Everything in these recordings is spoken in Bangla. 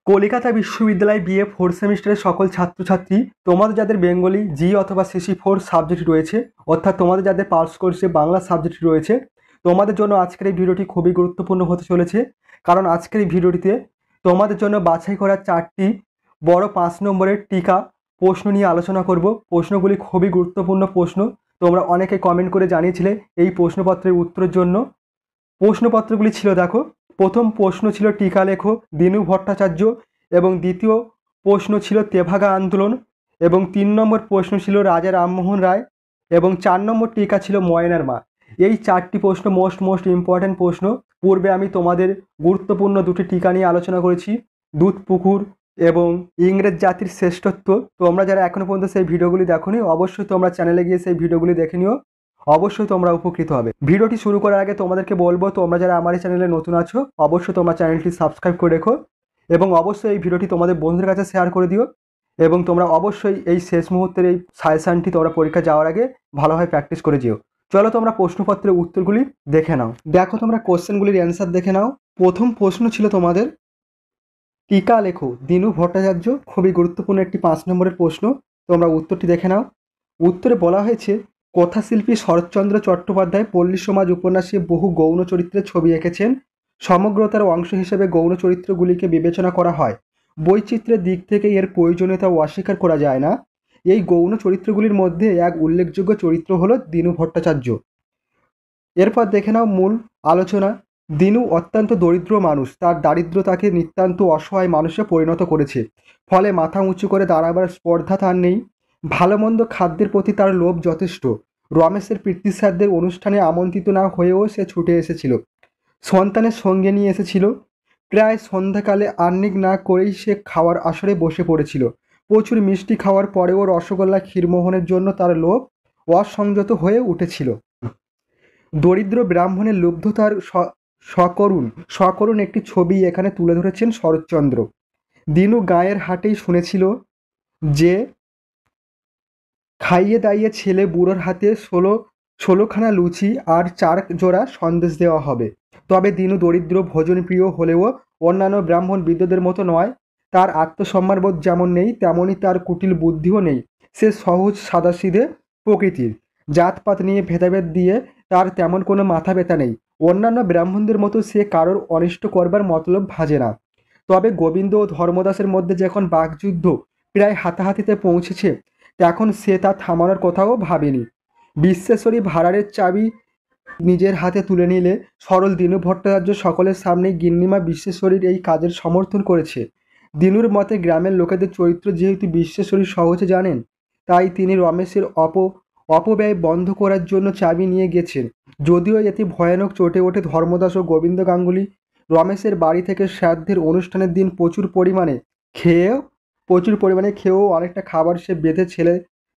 কলিকাতা বিশ্ববিদ্যালয় বিএ ফোর্থ সেমিস্টারের সকল ছাত্রছাত্রী, তোমাদের যাদের বেঙ্গলি জি অথবা সিসি ফোর সাবজেক্ট রয়েছে, অর্থাৎ তোমাদের যাদের পাস কোর্সে বাংলা সাবজেক্ট রয়েছে, তোমাদের জন্য আজকের এই ভিডিওটি খুবই গুরুত্বপূর্ণ হতে চলেছে। কারণ আজকের এই ভিডিওটিতে তোমাদের জন্য বাছাই করা 4টি বড় 5 নম্বরের টিকা প্রশ্ন নিয়ে আলোচনা করব। প্রশ্নগুলি খুবই গুরুত্বপূর্ণ প্রশ্ন। তোমরা অনেকে কমেন্ট করে জানিয়েছিলে এই প্রশ্নপত্রের উত্তরের জন্য। প্রশ্নপত্রগুলি ছিল, দেখো, প্রথম প্রশ্ন ছিল টিকা লেখো দিনু ভট্টাচার্য, এবং দ্বিতীয় প্রশ্ন ছিল তেভাগা আন্দোলন, এবং 3 নম্বর প্রশ্ন ছিল রাজা রামমোহন রায়, এবং 4 নম্বর টিকা ছিল ময়নার মা। এই 4টি প্রশ্ন মোস্ট ইম্পর্ট্যান্ট প্রশ্ন। পূর্বে আমি তোমাদের গুরুত্বপূর্ণ 2টি টিকা নিয়ে আলোচনা করেছি, দুধ পুকুর এবং ইংরেজ জাতির শ্রেষ্ঠত্ব। তোমরা যারা এখনো পর্যন্ত সেই ভিডিওগুলি দেখোনি, অবশ্যই তোমরা চ্যানেলে গিয়ে সেই ভিডিওগুলি দেখে নিও, অবশ্যই তোমরা উপকৃত হবে। ভিডিওটি শুরু করার আগে তোমাদেরকে বলবো, তোমরা যারা আমার এই চ্যানেলে নতুন আছো অবশ্যই তোমরা চ্যানেলটি সাবস্ক্রাইব করে রেখো, এবং অবশ্যই এই ভিডিওটি তোমাদের বন্ধুদের কাছে শেয়ার করে দিও, এবং তোমরা অবশ্যই এই শেষ মুহূর্তের এই সাজেশানটি তোমরা পরীক্ষা যাওয়ার আগে ভালোভাবে প্র্যাকটিস করে যেও। চলো তোমরা প্রশ্নপত্রের উত্তরগুলি দেখে নাও। দেখো, তোমরা কোশ্চেনগুলির অ্যান্সার দেখে নাও। প্রথম প্রশ্ন ছিল তোমাদের টিকা লেখো দিনু ভট্টাচার্য, খুবই গুরুত্বপূর্ণ একটি 5 নম্বরের প্রশ্ন। তোমরা উত্তরটি দেখে নাও। উত্তরে বলা হয়েছে, কথাশিল্পী শরৎচন্দ্র চট্টোপাধ্যায় পল্লী সমাজ উপন্যাসে বহু গৌণ চরিত্রের ছবি এঁকেছেন। সমগ্রতার অংশ হিসেবে গৌণ চরিত্রগুলিকে বিবেচনা করা হয়। বৈচিত্র্যের দিক থেকে এর প্রয়োজনীয়তা অস্বীকার করা যায় না। এই গৌণ চরিত্রগুলির মধ্যে এক উল্লেখযোগ্য চরিত্র হলো দিনু ভট্টাচার্য। এরপর দেখে নাও মূল আলোচনা। দিনু অত্যন্ত দরিদ্র মানুষ, তার দারিদ্র্য তাকে নিতান্ত অসহায় মানুষে পরিণত করেছে। ফলে মাথা উঁচু করে দাঁড়াবার স্পর্ধা তার নেই। ভালো মন্দ খাদ্যের প্রতি তার লোভ যথেষ্ট। রমেশের পিতৃশ্রাদ্ধের অনুষ্ঠানে আমন্ত্রিত না হয়েও সে ছুটে এসেছিল। সন্তানের সঙ্গে নিয়ে এসেছিল। প্রায় সন্ধ্যাকালে আহ্নিক না করেই সে খাওয়ার আসরে বসে পড়েছিল। প্রচুর মিষ্টি খাওয়ার পরেও রসগোল্লা ক্ষীরমোহনের জন্য তার লোভ অসংযত হয়ে উঠেছিল। দরিদ্র ব্রাহ্মণের লুব্ধতার সকরুণ একটি ছবি এখানে তুলে ধরেছেন শরৎচন্দ্র। দিনু গায়ের হাটেই শুনেছিল যে খাইয়ে দাইয়ে ছেলে বুড়োর হাতে 16খানা লুচি আর 4 জোড়া সন্দেশ দেওয়া হবে। তবে দিনু দরিদ্র ভোজনপ্রিয় হলেও অন্যান্য ব্রাহ্মণ বিদ্যদের মতো নয়। তার আত্মসম্মানবোধ যেমন নেই, তেমনই তার কুটিল বুদ্ধিও নেই। সে সহজ সাদাসিধে প্রকৃতির। জাতপাত নিয়ে ভেদাভেদ দিয়ে তার তেমন কোনো মাথা ব্যথা নেই। অন্যান্য ব্রাহ্মণদের মতো সে কারোর অনিষ্ট করবার মতলব ভাজে না। তবে গোবিন্দ ও ধর্মদাসের মধ্যে যখন বাকযুদ্ধ প্রায় হাতাহাতিতে পৌঁছেছে, তখন সে তা থামানোর কথাও ভাবেনি। বিশ্বেশ্বরী ভাঁড়ারের চাবি নিজের হাতে তুলে নিলে সরল দিনু ভট্টাচার্য সকলের সামনেই গিন্নিমা বিশ্বেশ্বরীর এই কাজের সমর্থন করেছে। দিনুর মতে গ্রামের লোকেদের চরিত্র যেহেতু বিশ্বেশ্বরী সহজে জানেন, তাই তিনি রমেশের অপব্যয় বন্ধ করার জন্য চাবি নিয়ে গেছেন। যদিও এতে ভয়ানক চটে ওঠে ধর্মদাস ও গোবিন্দ গাঙ্গুলি। রমেশের বাড়ি থেকে শ্রাদ্ধের অনুষ্ঠানের দিন প্রচুর পরিমাণে খেয়েও অনেকটা খাবার সে বেঁধে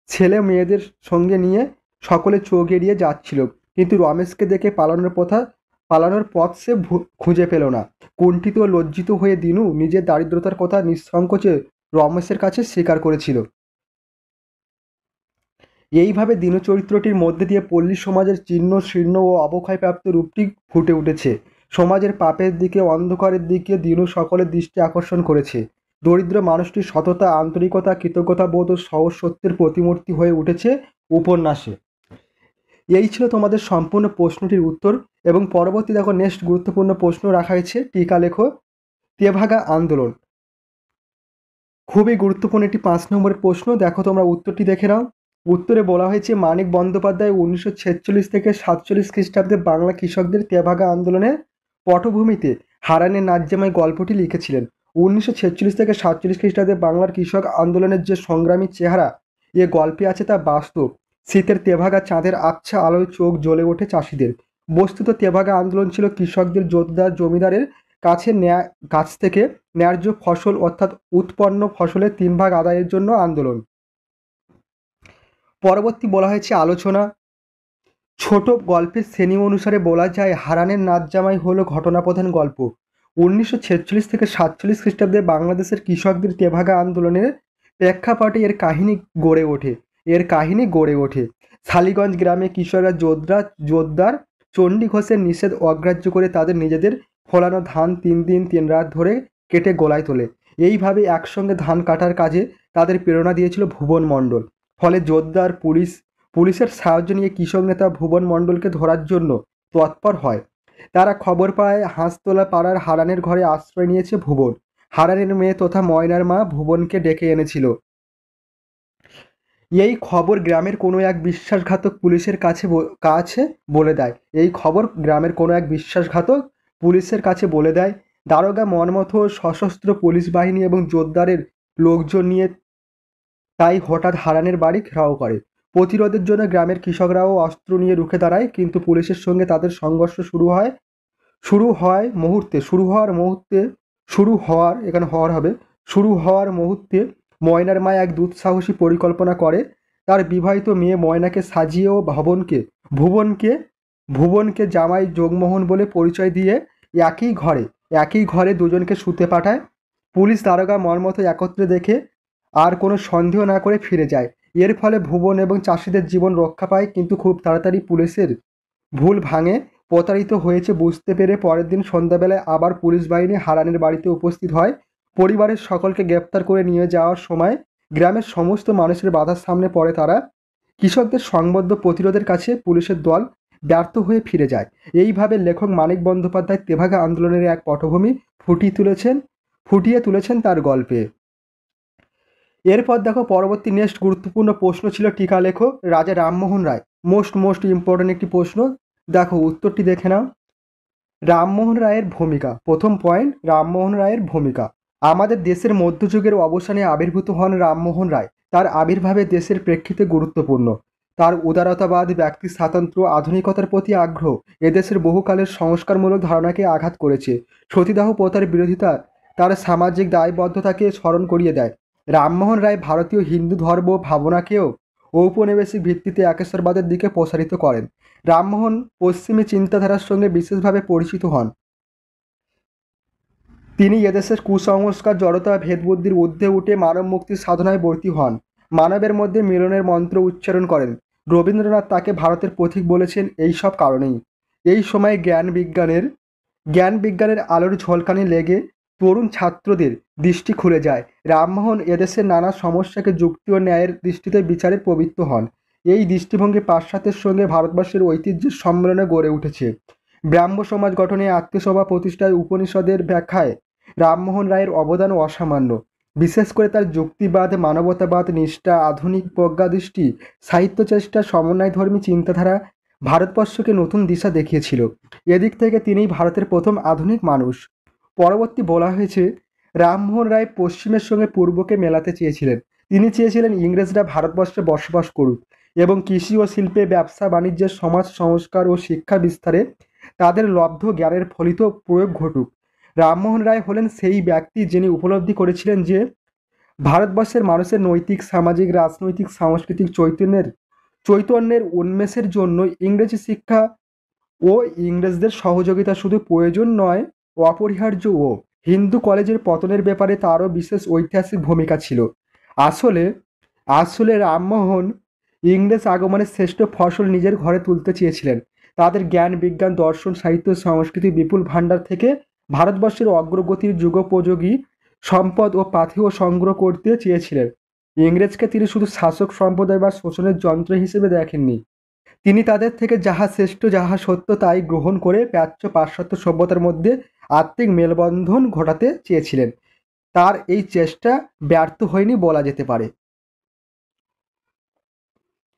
ছেলে মেয়েদের সঙ্গে নিয়ে সকলে চোখ এড়িয়ে যাচ্ছিল। কিন্তু রমেশকে দেখে পালানোর পথ সে খুঁজে পেল না। কুণ্ঠিত ও লজ্জিত হয়ে দিনু নিজের দারিদ্রতার কথা নিঃসংকোচে রমেশের কাছে স্বীকার করেছিল। এইভাবে দিনু চরিত্রটির মধ্যে দিয়ে পল্লী সমাজের জীর্ণ শীর্ণ ও অবক্ষয়প্রাপ্ত রূপটি ফুটে উঠেছে। সমাজের পাপের দিকে, অন্ধকারের দিকে দিনু সকলের দৃষ্টি আকর্ষণ করেছে। দরিদ্র মানুষটির সততা, আন্তরিকতা, কৃতজ্ঞতাবোধ ও সহজ সত্যের প্রতিমূর্তি হয়ে উঠেছে উপন্যাসে। এই ছিল তোমাদের সম্পূর্ণ প্রশ্নটির উত্তর। এবং পরবর্তী দেখো, নেক্সট গুরুত্বপূর্ণ প্রশ্ন রাখা হয়েছে টিকা লেখো তেভাগা আন্দোলন। খুবই গুরুত্বপূর্ণ একটি 5 নম্বরের প্রশ্ন। দেখো, তোমরা উত্তরটি দেখে নাও। উত্তরে বলা হয়েছে, মানিক বন্দ্যোপাধ্যায় 1946 থেকে 47 খ্রিস্টাব্দে বাংলা কৃষকদের তেভাগা আন্দোলনের পটভূমিতে হারানের নাচ-জামাই গল্পটি লিখেছিলেন। 1946 থেকে 47 খ্রিস্টাব্দে বাংলার কৃষক আন্দোলনের যে সংগ্রামী চেহারা এ গল্পে আছে তা বাস্তব। শীতের তেভাগা চাঁদের আবছা আলোয় চোখ জ্বলে ওঠে চাষিদের। বস্তুত তেভাগা আন্দোলন ছিল কৃষকদের জোতদার জমিদারের কাছ থেকে ন্যায্য ফসল অর্থাৎ উৎপন্ন ফসলের 3 ভাগ আদায়ের জন্য আন্দোলন। পরবর্তী বলা হয়েছে আলোচনা। ছোট গল্পের শ্রেণী অনুসারে বলা যায়, হারানের নাচ-জামাই হলো ঘটনাপ্রধান গল্প। 1946 থেকে 47 খ্রিস্টাব্দে বাংলাদেশের কৃষকদের তেভাগা আন্দোলনের প্রেক্ষাপটে এর কাহিনী গড়ে ওঠে। শালীগঞ্জ গ্রামে কৃষকরা জোতদার চণ্ডী ঘোষের নিষেধ অগ্রাহ্য করে তাদের নিজেদের ফলানো ধান 3 দিন 3 রাত ধরে কেটে গোলায় তোলে। এইভাবে একসঙ্গে ধান কাটার কাজে তাদের প্রেরণা দিয়েছিল ভুবন মণ্ডল। ফলে জোরদার পুলিশের সাহায্য নিয়ে কৃষক নেতা ভুবন মণ্ডলকে ধরার জন্য তৎপর হয়। তারা খবর পায় হাঁসতলা পাড়ার হারানের ঘরে আশ্রয় নিয়েছে ভুবন। হারানের মেয়ে তথা ময়নার মা ভুবনকে ডেকে এনেছিল। এই খবর গ্রামের কোনো এক বিশ্বাসঘাতক পুলিশের কাছে বলে দেয়। এই খবর গ্রামের কোনো এক বিশ্বাসঘাতক পুলিশের কাছে বলে দেয়। দারোগা মনমথ সশস্ত্র পুলিশ বাহিনী এবং জোরদারের লোকজন নিয়ে তাই হঠাৎ হারানের বাড়ি ঘেরাও করে। প্রতিরোধের জন্য গ্রামের কৃষকরাও অস্ত্র নিয়ে রুখে দাঁড়ায়, কিন্তু পুলিশের সঙ্গে তাদের সংঘর্ষ শুরু হওয়ার মুহূর্তে ময়নার মা এক দুঃসাহসী পরিকল্পনা করে। তার বিবাহিত মেয়ে ময়নাকে সাজিয়ে ও ভুবনকে জামাই যোগমোহন বলে পরিচয় দিয়ে একই ঘরে দুজনকে শুতে পাঠায়। পুলিশ দারোগা মর্মত একত্রে দেখে আর কোনো সন্দেহ না করে ফিরে যায়। এর ফলে ভুবন এবং চাষিদের জীবন রক্ষা পায়, কিন্তু খুব তাড়াতাড়ি পুলিশের ভুল ভাঙে। প্রতারিত হয়েছে বুঝতে পেরে পরের দিন সন্ধ্যাবেলায় আবার পুলিশ বাহিনী হারানের বাড়িতে উপস্থিত হয়। পরিবারের সকলকে গ্রেপ্তার করে নিয়ে যাওয়ার সময় গ্রামের সমস্ত মানুষের বাধার সামনে পড়ে তারা। কৃষকদের সংবদ্ধ প্রতিরোধের কাছে পুলিশের দল ব্যর্থ হয়ে ফিরে যায়। এইভাবে লেখক মানিক বন্দ্যোপাধ্যায় তেভাগা আন্দোলনের এক পটভূমি ফুটিয়ে তুলেছেন তার গল্পে। এরপর দেখো পরবর্তী নেক্সট গুরুত্বপূর্ণ প্রশ্ন ছিল টিকা লেখো রাজা রামমোহন রায়। মোস্ট ইম্পর্টেন্ট একটি প্রশ্ন। দেখো উত্তরটি দেখে নাও। রামমোহন রায়ের ভূমিকা। প্রথম পয়েন্ট, রামমোহন রায়ের ভূমিকা। আমাদের দেশের মধ্যযুগের অবসানে আবির্ভূত হন রামমোহন রায়। তার আবির্ভাবে দেশের প্রেক্ষিতে গুরুত্বপূর্ণ। তার উদারতাবাদ, ব্যক্তি স্বাতন্ত্র্য, আধুনিকতার প্রতি আগ্রহ এদেশের বহুকালের সংস্কারমূলক ধারণাকে আঘাত করেছে। সতীদাহ প্রথার বিরোধিতা তার সামাজিক দায়বদ্ধতাকে স্মরণ করিয়ে দেয়। রামমোহন রায় ভারতীয় হিন্দু ধর্ম ভাবনাকেও ঔপনিবেশিক ভিত্তিতে একেশ্বরবাদের দিকে প্রসারিত করেন। রামমোহন পশ্চিমী চিন্তাধারার সঙ্গে বিশেষভাবে পরিচিত হন। তিনি এদেশের কুসংস্কার, জড়তা, ভেদবুদ্ধির ঊর্ধ্বে উঠে মানব মুক্তির সাধনায় ব্রতী হন। মানবের মধ্যে মিলনের মন্ত্র উচ্চারণ করেন। রবীন্দ্রনাথ তাকে ভারতের পথিক বলেছেন এই সব কারণেই। এই সময় জ্ঞান বিজ্ঞানের আলোর ঝলকানি লেগে তরুণ ছাত্রদের দৃষ্টি খুলে যায়। রামমোহন এদেশের নানা সমস্যাকে যুক্তি ও ন্যায়ের দৃষ্টিতে বিচারে প্রবৃত্ত হন। এই দৃষ্টিভঙ্গি পাশ্চাত্যের সঙ্গে ভারতবর্ষের ঐতিহ্যের সম্মেলনে গড়ে উঠেছে। ব্রাহ্ম সমাজ গঠনে, আত্মীয়সভা প্রতিষ্ঠায়, উপনিষদের ব্যাখ্যায় রামমোহন রায়ের অবদান অসামান্য। বিশেষ করে তার যুক্তিবাদ, মানবতাবাদ, নিষ্ঠা, আধুনিক প্রজ্ঞাদৃষ্টি, সাহিত্য চেষ্টা, সমন্বয়ধর্মী চিন্তাধারা ভারতবর্ষকে নতুন দিশা দেখিয়েছিল। এদিক থেকে তিনিই ভারতের প্রথম আধুনিক মানুষ। পরবর্তী বলা হয়েছে রামমোহন রায় পশ্চিমের সঙ্গে পূর্বকে মেলাতে চেয়েছিলেন। তিনি চেয়েছিলেন ইংরেজরা ভারতবর্ষে বসবাস করুক এবং কৃষি ও শিল্পে, ব্যবসা বাণিজ্যের, সমাজ সংস্কার ও শিক্ষা বিস্তারে তাদের লব্ধ জ্ঞানের ফলিত প্রয়োগ ঘটুক। রামমোহন রায় হলেন সেই ব্যক্তি যিনি উপলব্ধি করেছিলেন যে ভারতবর্ষের মানুষের নৈতিক, সামাজিক, রাজনৈতিক, সাংস্কৃতিক চৈতন্যের উন্মেষের জন্য ইংরেজি শিক্ষা ও ইংরেজদের সহযোগিতা শুধু প্রয়োজন নয়, অপরিহার্য। ও হিন্দু কলেজের পতনের ব্যাপারে তারও বিশেষ ঐতিহাসিক ভূমিকা ছিল। আসলে রামমোহন ইংরেজ আগমনের শ্রেষ্ঠ ফসল নিজের ঘরে তুলতে চেয়েছিলেন। তাদের জ্ঞান, বিজ্ঞান, দর্শন, সাহিত্য, সংস্কৃতি বিপুল ভাণ্ডার থেকে ভারতবর্ষের অগ্রগতির যুগোপযোগী সম্পদ ও পাথেয় সংগ্রহ করতে চেয়েছিলেন। ইংরেজকে তিনি শুধু শাসক সম্প্রদায় বা শোষণের যন্ত্র হিসেবে দেখেননি। তিনি তাদের থেকে যাহা শ্রেষ্ঠ, যাহা সত্য তাই গ্রহণ করে প্রাচ্য পাশ্চাত্য সভ্যতার মধ্যে আত্মিক মেলবন্ধন ঘটাতে চেয়েছিলেন। তার এই চেষ্টা ব্যর্থ হয়নি বলা যেতে পারে।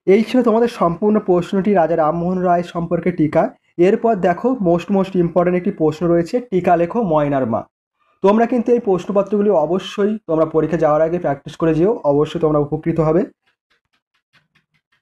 এই ছিল তোমাদের সম্পূর্ণ প্রশ্নটি রাজা রামমোহন রায় সম্পর্কে টিকা। এরপর দেখো মোস্ট ইম্পর্টেন্ট একটি প্রশ্ন রয়েছে, টিকা লেখো ময়নার মা। তোমরা কিন্তু এই প্রশ্নপত্রগুলি অবশ্যই তোমরা পরীক্ষা যাওয়ার আগে প্র্যাকটিস করে যেও, অবশ্যই তোমরা উপকৃত হবে।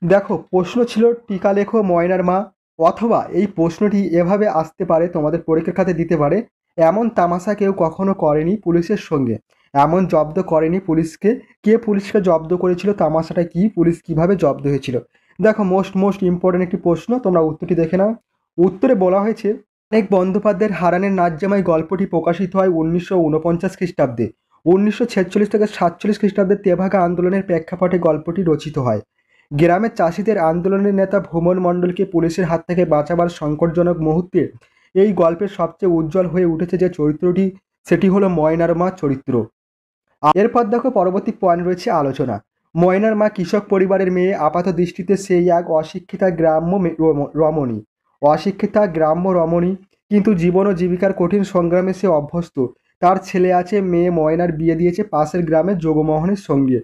দেখো প্রশ্ন ছিল টিকা লেখো ময়নার মা, অথবা এই প্রশ্নটি এভাবে আসতে পারে, তোমাদের পরীক্ষার খাতে দিতে পারে, এমন তামাশা কেউ কখনো করেনি পুলিশের সঙ্গে, এমন জব্দ করেনি পুলিশকে, কে পুলিশকে জব্দ করেছিল, তামাশাটা কি, পুলিশ কিভাবে জব্দ হয়েছিল। দেখো মোস্ট ইম্পর্টেন্ট একটি প্রশ্ন, তোমরা উত্তরটি দেখে নাও। উত্তরে বলা হয়েছে মানিক বন্দ্যোপাধ্যায়ের হারানের নাচজামাই গল্পটি প্রকাশিত হয় 1949 খ্রিস্টাব্দে। 1946 থেকে 47 খ্রিস্টাব্দে তেভাগা আন্দোলনের প্রেক্ষাপটে গল্পটি রচিত হয়। গ্রামের চাষিদের আন্দোলনের নেতা ভুবন মণ্ডলকে পুলিশের হাত থেকে বাঁচাবার সংকটজনক মুহূর্তে এই গল্পের সবচেয়ে উজ্জ্বল হয়ে উঠেছে যে চরিত্রটি, সেটি হলো ময়নার মা চরিত্র। এরপর দেখো পরবর্তী পয়েন্ট রয়েছে আলোচনা। ময়নার মা কৃষক পরিবারের মেয়ে, আপাত দৃষ্টিতে সেই এক অশিক্ষিতা গ্রাম্য রমণী, অশিক্ষিতা গ্রাম্য রমণী, কিন্তু জীবন ও জীবিকার কঠিন সংগ্রামে সে অভ্যস্ত। তার ছেলে আছে, মেয়ে ময়নার বিয়ে দিয়েছে পাশের গ্রামের যোগমোহনের সঙ্গে,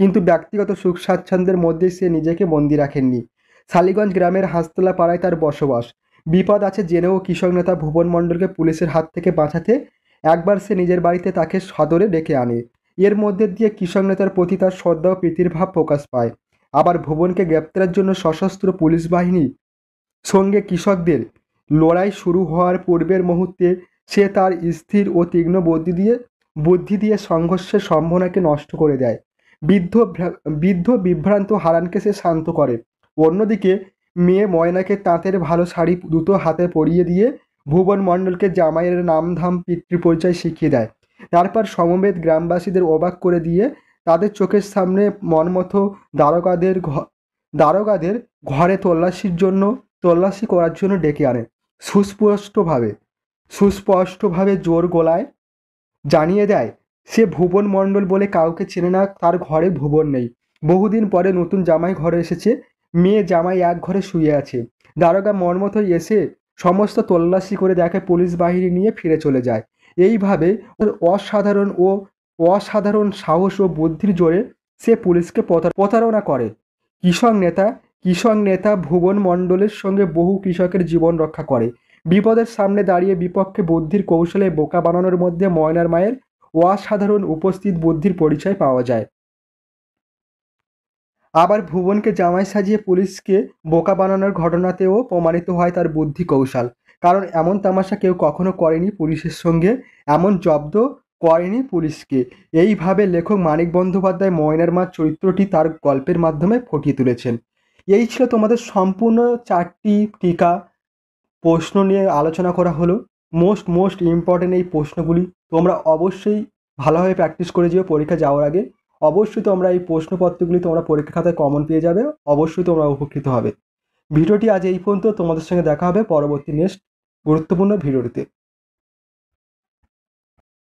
কিন্তু ব্যক্তিগত সুখ স্বাচ্ছন্দ্যের মধ্যেই সে নিজেকে বন্দি রাখেননি। শালিগঞ্জ গ্রামের হাঁসতলা পাড়ায় তার বসবাস। বিপদ আছে জেনেও কৃষক নেতা ভুবন মণ্ডলকে পুলিশের হাত থেকে বাঁচাতে একবার সে নিজের বাড়িতে তাকে সদরে ডেকে আনে। এর মধ্যে দিয়ে কৃষক নেতার প্রতি তার শ্রদ্ধা ও প্রীতির ভাব প্রকাশ পায়। আবার ভুবনকে গ্রেপ্তারের জন্য সশস্ত্র পুলিশ বাহিনী সঙ্গে কৃষকদের লড়াই শুরু হওয়ার পূর্বের মুহূর্তে সে তার স্থির ও তীক্ষ্ণ বুদ্ধি দিয়ে সংঘর্ষের সম্ভাবনাকে নষ্ট করে দেয়। বৃদ্ধ বিভ্রান্ত হারানকে সে শান্ত করে। অন্যদিকে মেয়ে ময়নাকে তাঁতের ভালো শাড়ি দুটো হাতে পরিয়ে দিয়ে ভুবন মণ্ডলকে জামাইয়ের নামধাম পিতৃপরিচয় শিখিয়ে দেয়। তারপর সমবেত গ্রামবাসীদের অবাক করে দিয়ে তাদের চোখের সামনে মনমতো দারোগাদের ঘরে তল্লাশি করার জন্য ডেকে আনে। সুস্পষ্টভাবে জোর গলায় জানিয়ে দেয় সে ভুবন মণ্ডল বলে কাউকে চেনে না, তার ঘরে ভুবন নেই। বহুদিন পরে নতুন জামাই ঘরে এসেছে, মেয়ে জামাই এক ঘরে শুয়ে আছে। দারোগা মর্মতো এসে সমস্ত তল্লাশি করে দেখে পুলিশ বাহিনী নিয়ে ফিরে চলে যায়। এইভাবে অসাধারণ সাহস ও বুদ্ধির জোরে সে পুলিশকে প্রতারণা করে। কৃষক নেতা ভুবন মণ্ডলের সঙ্গে বহু কৃষকের জীবন রক্ষা করে। বিপদের সামনে দাঁড়িয়ে বিপক্ষে বুদ্ধির কৌশলে বোকা বানানোর মধ্যে ময়নার মায়ের অসাধারণ উপস্থিত বুদ্ধির পরিচয় পাওয়া যায়। আবার ভুবনকে জামাই সাজিয়ে পুলিশকে বোকা বানানোর ঘটনাতেও প্রমাণিত হয় তার বুদ্ধি কৌশল। কারণ এমন তামাশা কেউ কখনো করেনি পুলিশের সঙ্গে, এমন জব্দ করেনি পুলিশকে। এইভাবে লেখক মানিক বন্দ্যোপাধ্যায় ময়নার মা চরিত্রটি তার গল্পের মাধ্যমে ফুটিয়ে তুলেছেন। এই ছিল তোমাদের সম্পূর্ণ 4টি টিকা প্রশ্ন নিয়ে আলোচনা করা হলো। মোস্ট ইম্পর্টেন্ট এই প্রশ্নগুলি তোমরা অবশ্যই ভালোভাবে প্র্যাকটিস করে যেও পরীক্ষা যাওয়ার আগে। অবশ্যই তোমরা এই প্রশ্নপত্রগুলি তোমরা পরীক্ষা খাতায় কমন পেয়ে যাবে, অবশ্যই তোমরা উপকৃত হবে। ভিডিওটি আজ এই পর্যন্ত, তোমাদের সঙ্গে দেখা হবে পরবর্তী নেক্সট গুরুত্বপূর্ণ ভিডিওটিতে।